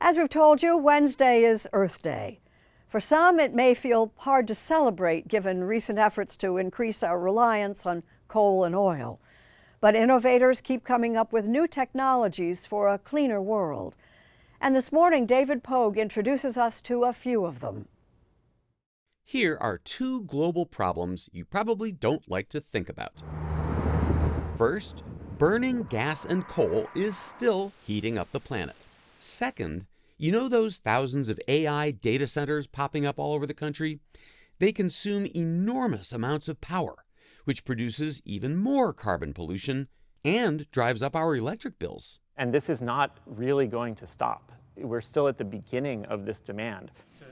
As we've told you, Wednesday is Earth Day. For some, it may feel hard to celebrate given recent efforts to increase our reliance on coal and oil. But innovators keep coming up with new technologies for a cleaner world. And this morning, David Pogue introduces us to a few of them. Here are two global problems you probably don't like to think about. First, burning gas and coal is still heating up the planet. Second, you know those thousands of AI data centers popping up all over the country? They consume enormous amounts of power, which produces even more carbon pollution and drives up our electric bills. And this is not really going to stop. We're still at the beginning of this demand.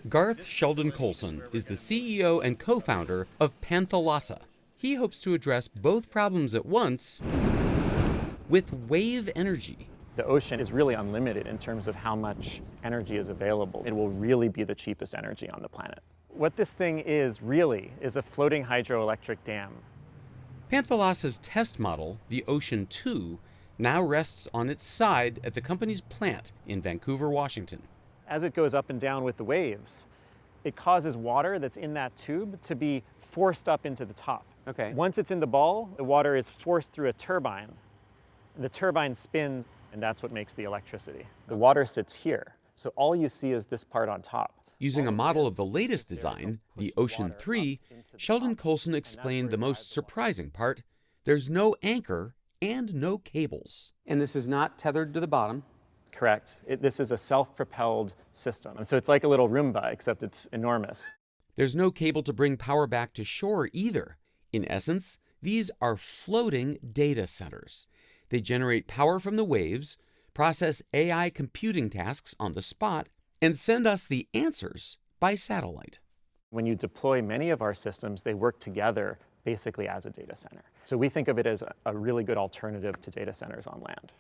Garth Sheldon Colson is the CEO and co-founder of Panthalassa. He hopes to address both problems at once with wave energy. The ocean is really unlimited in terms of how much energy is available. It will really be the cheapest energy on the planet. What this thing is really is a floating hydroelectric dam. Panthalassa's test model, the Ocean 2, now rests on its side at the company's plant in Vancouver, Washington. As it goes up and down with the waves, it causes water that's in that tube to be forced up into the top. Okay. Once it's in the ball, the water is forced through a turbine. The turbine spins, and that's what makes the electricity. The water sits here, so all you see is this part on top. Using a model of the latest design, the Ocean 3, Sheldon Colson explained the most surprising part. There's no anchor and no cables. And this is not tethered to the bottom. Correct. This is a self-propelled system. And so it's like a little Roomba, except it's enormous. There's no cable to bring power back to shore either. In essence, these are floating data centers. They generate power from the waves, process AI computing tasks on the spot, and send us the answers by satellite. When you deploy many of our systems, they work together basically as a data center. So we think of it as a really good alternative to data centers on land.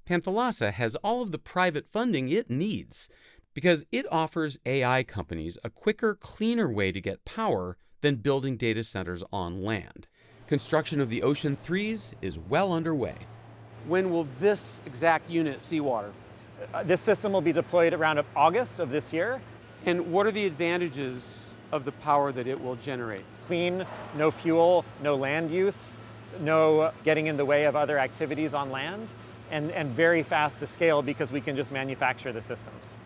Panthalassa has all of the private funding it needs because it offers AI companies a quicker, cleaner way to get power than building data centers on land. Construction of the Ocean 3s is well underway. When will this exact unit see water? This system will be deployed around August of this year. And what are the advantages of the power that it will generate? Clean, no fuel, no land use, no getting in the way of other activities on land, and very fast to scale because we can just manufacture the systems.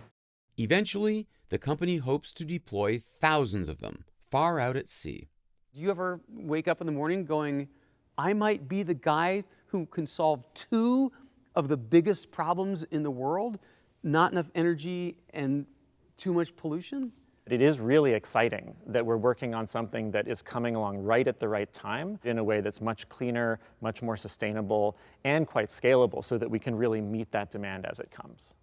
Eventually, the company hopes to deploy thousands of them far out at sea. Do you ever wake up in the morning going, I might be the guy who can solve two of the biggest problems in the world, not enough energy and too much pollution? It is really exciting that we're working on something that is coming along right at the right time in a way that's much cleaner, much more sustainable, and quite scalable so that we can really meet that demand as it comes.